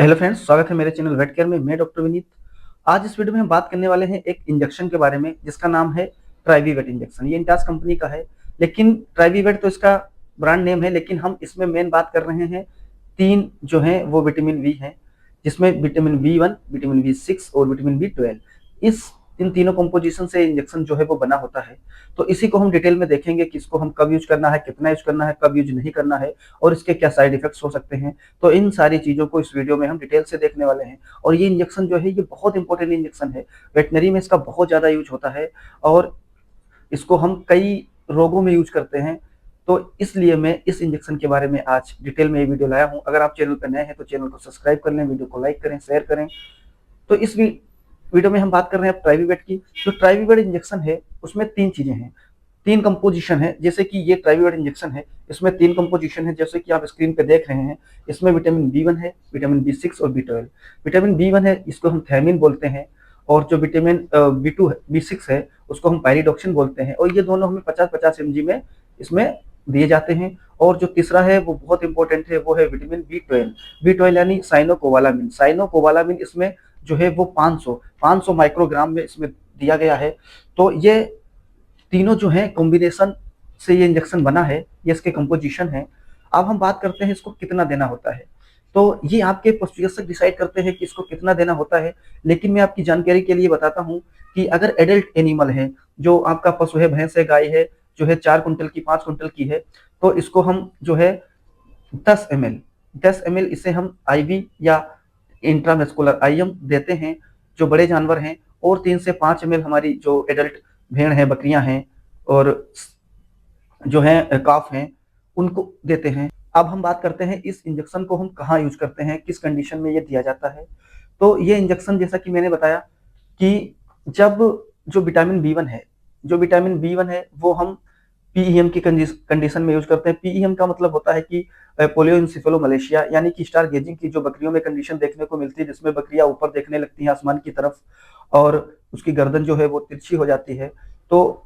Hello friends, स्वागत है मेरे चैनल वेट केयर में। मैं डॉक्टर विनीत। आज इस वीडियो में हम बात करने वाले हैं एक इंजेक्शन के बारे में जिसका नाम है ट्राइवीवेट इंजेक्शन। ये इंटास कंपनी का है, लेकिन ट्राइवीवेट तो इसका ब्रांड नेम है, लेकिन हम इसमें मेन बात कर रहे हैं तीन जो हैं वो विटामिन वी हैं, जिसमें विटामिन बी 1, विटामिन बी 6 और विटामिन बी 12। इस इन तीनों कंपोजिशन से इंजेक्शन जो है वो बना होता है। तो इसी को हम डिटेल में देखेंगे कि इसको हम कब यूज करना है, कितना यूज करना है, कब यूज नहीं करना है और इसके क्या साइड इफेक्ट्स हो सकते हैं। तो इन सारी चीज़ों को इस वीडियो में हम डिटेल से देखने वाले हैं। और ये इंजेक्शन जो है ये बहुत इंपॉर्टेंट इंजेक्शन है। वेटनरी में इसका बहुत ज़्यादा यूज होता है और इसको हम कई रोगों में यूज करते हैं। तो इसलिए मैं इस इंजेक्शन के बारे में आज डिटेल में ये वीडियो लाया हूँ। अगर आप चैनल पर नए हैं तो चैनल को सब्सक्राइब कर लें, वीडियो को लाइक करें, शेयर करें। तो इस वीडियो में हम बात कर रहे हैं ट्राइवीवेट की। जो ट्राइवीवेट इंजेक्शन है उसमें तीन चीजें हैं, तीन कंपोजिशन है। जैसे कि ये ट्राइवीवेट इंजेक्शन है, इसमें तीन कंपोजिशन है जैसे कि आप स्क्रीन पे देख रहे हैं। इसमें विटामिन बी 1 है, विटामिन बी 6 और बी 12। विटामिन बी 1 है, इसको हम थायमिन बोलते हैं। और जो विटामिन बी 2 है, बी 6 है, उसको हम पायरिडॉक्सिन बोलते हैं। और ये दोनों हमें 50-50 mg में इसमें दिए जाते हैं। और जो तीसरा है वो बहुत इंपॉर्टेंट है, वो है विटामिन बी 12 यानी साइनोकोबालामिन। साइनोकोबालामिन इसमें जो है वो 500 माइक्रोग्राम में इसमें दिया गया है। तो ये तीनों जो है कॉम्बिनेशन से ये इंजेक्शन बना है, ये इसके कंपोजिशन है। अब हम बात करते हैं इसको कितना देना होता है। तो ये आपके पशुचिकित्सक डिसाइड करते हैं कि इसको कितना देना होता है। लेकिन मैं आपकी जानकारी के लिए बताता हूँ कि अगर एडल्ट एनिमल है, जो आपका पशु है, भैंस है, गाय है, जो है 4 कुंटल की, 5 कुंटल की है, तो इसको हम जो है 10 ml इसे हम आईवी या इंट्रामस्कुलर आईएम देते हैं जो बड़े जानवर हैं। और 3 से 5 ml हमारी जो एडल्ट भेड़ है, बकरियां हैं और जो है काफ हैं, उनको देते हैं। अब हम बात करते हैं इस इंजेक्शन को हम कहाँ यूज करते हैं, किस कंडीशन में ये दिया जाता है। तो ये इंजेक्शन जैसा कि मैंने बताया कि जब जो विटामिन बी वन है वो हम पीईएम की कंडीशन में यूज करते हैं। पीईएम का मतलब होता है कि पोलियो इंसेफेलोमलेशिया, यानी कि स्टार गेजिंग की जो बकरियों में कंडीशन देखने को मिलती है, जिसमें बकरियां ऊपर देखने लगती हैं आसमान की तरफ और उसकी गर्दन जो है वो तिरछी हो जाती है। तो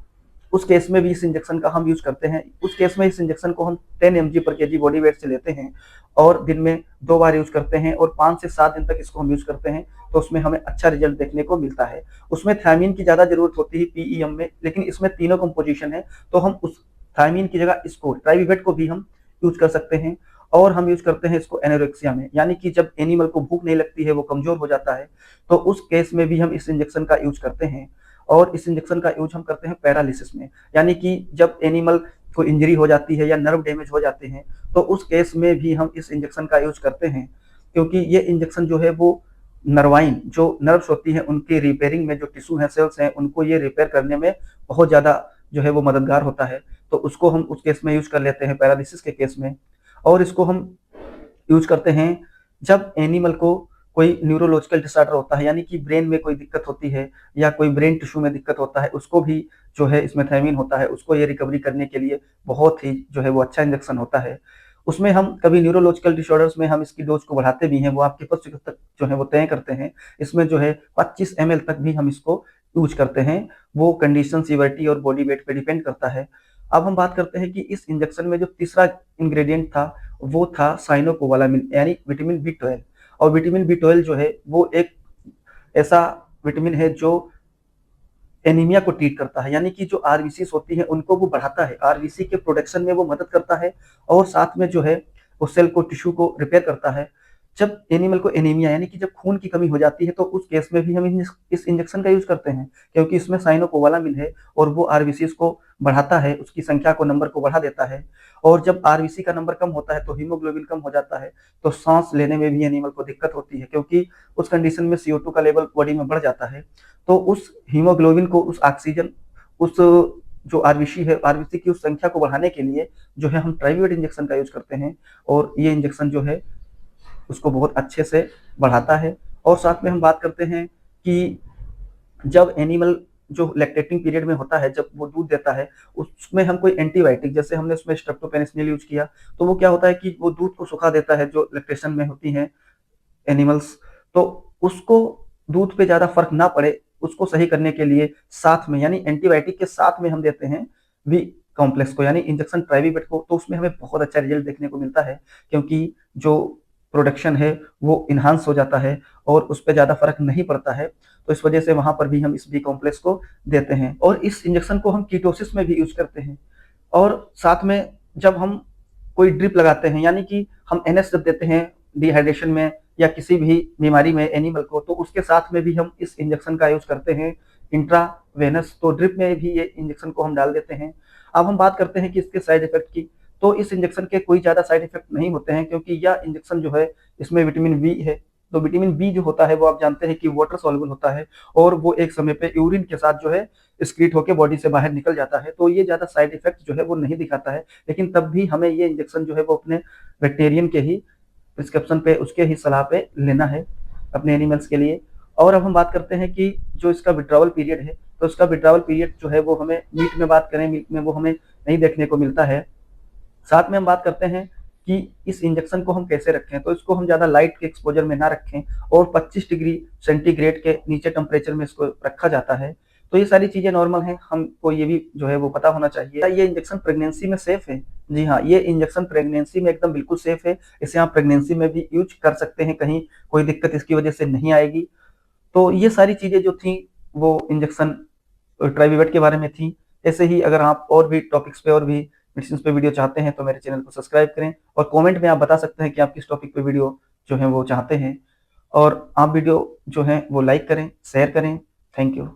उस केस में भी इस इंजेक्शन का हम यूज करते हैं। उस केस में इस इंजेक्शन को हम 10 mg/kg बॉडी वेट से लेते हैं और दिन में 2 बार यूज करते हैं और 5 से 7 दिन तक इसको हम यूज करते हैं। तो उसमें हमें अच्छा रिजल्ट देखने को मिलता है। उसमें थायमीन की ज्यादा जरूरत होती है पीईएम में, लेकिन इसमें तीनों कंपोजिशन है, तो हम उस थायमीन की जगह इसको ट्राइवीवेट को भी हम यूज कर सकते हैं। और हम यूज करते हैं इसको एनोरेक्सिया में, यानी कि जब एनिमल को भूख नहीं लगती है, वो कमजोर हो जाता है, तो उस केस में भी हम इस इंजेक्शन का यूज करते हैं। और इस इंजेक्शन का यूज हम करते हैं पैरालिसिस में, यानी कि जब एनिमल को इंजरी हो जाती है या नर्व डैमेज हो जाते हैं, तो उस केस में भी हम इस इंजेक्शन का यूज करते हैं। क्योंकि ये इंजेक्शन जो है वो नर्वाइन जो नर्व्स होती हैं उनकी रिपेयरिंग में, जो टिश्यू हैं, सेल्स हैं, उनको ये रिपेयर करने में बहुत ज़्यादा जो है वो मददगार होता है। तो उसको हम उस केस में यूज कर लेते हैं, पैरालिसिस के केस में। और इसको हम यूज करते हैं जब एनिमल को कोई न्यूरोलॉजिकल डिसऑर्डर होता है, यानी कि ब्रेन में कोई दिक्कत होती है या कोई ब्रेन टिश्यू में दिक्कत होता है, उसको भी जो है इसमें थायमीन होता है, उसको ये रिकवरी करने के लिए बहुत ही जो है वो अच्छा इंजेक्शन होता है। उसमें हम कभी न्यूरोलॉजिकल डिसऑर्डर्स में हम इसकी डोज को बढ़ाते भी हैं, वो आपके पशु चिकित्सक जो है वो तय करते हैं। इसमें जो है 25 ml तक भी हम इसको यूज करते हैं। वो कंडीशन, सीवरिटी और बॉडी वेट पे डिपेंड करता है। अब हम बात करते हैं कि इस इंजेक्शन में जो तीसरा इंग्रेडिएंट था वो था साइनोकोबालामिन, यानी विटामिन बी 12। और विटामिन बी 12 जो है वो एक ऐसा विटामिन है जो एनीमिया को ट्रीट करता है, यानी कि जो आरबीसी होती है उनको वो बढ़ाता है, आरबीसी के प्रोडक्शन में वो मदद करता है। और साथ में जो है वो सेल को, टिश्यू को रिपेयर करता है। जब एनिमल को एनीमिया यानी कि जब खून की कमी हो जाती है, तो उस केस में भी हम इस इंजेक्शन का यूज करते हैं, क्योंकि इसमें साइनोकोबालामिन है और वो आरबीसी को बढ़ाता है, उसकी संख्या को, नंबर को बढ़ा देता है। और जब आरबीसी का नंबर कम होता है तो हीमोग्लोबिन कम हो जाता है, तो सांस लेने में भी एनिमल को दिक्कत होती है, क्योंकि उस कंडीशन में CO2 का लेवल बॉडी में बढ़ जाता है। तो उस हीमोग्लोबिन को, उस ऑक्सीजन, उस जो आरबीसी है, आरबीसी की उस संख्या को बढ़ाने के लिए जो है हम ट्राइवीवेट इंजेक्शन का यूज करते हैं। और ये इंजेक्शन जो है उसको बहुत अच्छे से बढ़ाता है। और साथ में हम बात करते हैं कि जब एनिमल जो लैक्टेटिंग पीरियड में होता है, जब वो दूध देता है, उसमें हम कोई एंटीबायोटिक, जैसे हमने उसमें स्ट्रेप्टोपेनिसिलिन यूज किया, तो वो क्या होता है कि वो दूध को सुखा देता है, जो लैक्टेशन में होती हैं एनिमल्स। तो उसको दूध पे ज्यादा फर्क ना पड़े, उसको सही करने के लिए साथ में, यानी एंटीबायोटिक के साथ में हम देते हैं वी कॉम्प्लेक्स को, यानी इंजेक्शन ट्राइवीवेट को। तो उसमें हमें बहुत अच्छा रिजल्ट देखने को मिलता है, क्योंकि जो प्रोडक्शन है वो इन्हांस हो जाता है और उस पर ज़्यादा फर्क नहीं पड़ता है। तो इस वजह से वहाँ पर भी हम इस बी कॉम्प्लेक्स को देते हैं और इस इंजेक्शन को हम कीटोसिस में भी यूज करते हैं। और साथ में जब हम कोई ड्रिप लगाते हैं, यानी कि हम एनएस जब देते हैं डिहाइड्रेशन में या किसी भी बीमारी में एनिमल को, तो उसके साथ में भी हम इस इंजेक्शन का यूज करते हैं इंट्रावेनस। तो ड्रिप में भी ये इंजेक्शन को हम डाल देते हैं। अब हम बात करते हैं कि इसके साइड इफेक्ट की। तो इस इंजेक्शन के कोई ज़्यादा साइड इफेक्ट नहीं होते हैं, क्योंकि यह इंजेक्शन जो है इसमें विटामिन बी है। तो विटामिन बी जो होता है वो आप जानते हैं कि वाटर सॉल्युबल होता है और वो एक समय पे यूरिन के साथ जो है एक्सक्रीट होकर बॉडी से बाहर निकल जाता है। तो ये ज़्यादा साइड इफेक्ट जो है वो नहीं दिखाता है, लेकिन तब भी हमें ये इंजेक्शन जो है वो अपने वेटेरियन के ही प्रिस्क्रिप्शन पे, उसके ही सलाह पे लेना है अपने एनिमल्स के लिए। और अब हम बात करते हैं कि जो इसका विड्रॉवल पीरियड है, तो इसका विड्रॉवल पीरियड जो है वो हमें मीट में बात करें, मीट में वो हमें नहीं देखने को मिलता है। साथ में हम बात करते हैं कि इस इंजेक्शन को हम कैसे रखें। तो इसको हम ज़्यादा लाइट के एक्सपोजर में ना रखें और 25 डिग्री सेंटीग्रेड के नीचे टेम्परेचर में इसको रखा जाता है। तो ये सारी चीज़ें नॉर्मल हैं, हमको ये भी जो है वो पता होना चाहिए। ये इंजेक्शन प्रेगनेंसी में सेफ है? जी हाँ, ये इंजेक्शन प्रेगनेंसी में एकदम बिल्कुल सेफ है। इसे आप प्रेगनेंसी में भी यूज कर सकते हैं, कहीं कोई दिक्कत इसकी वजह से नहीं आएगी। तो ये सारी चीज़ें जो थी वो इंजेक्शन ट्राइवीवेट के बारे में थी। ऐसे ही अगर आप और भी टॉपिक्स पे और भी मेडिसिन पे वीडियो चाहते हैं तो मेरे चैनल को सब्सक्राइब करें और कमेंट में आप बता सकते हैं कि आप किस टॉपिक पे वीडियो जो है वो चाहते हैं। और आप वीडियो जो है वो लाइक करें, शेयर करें। Thank you.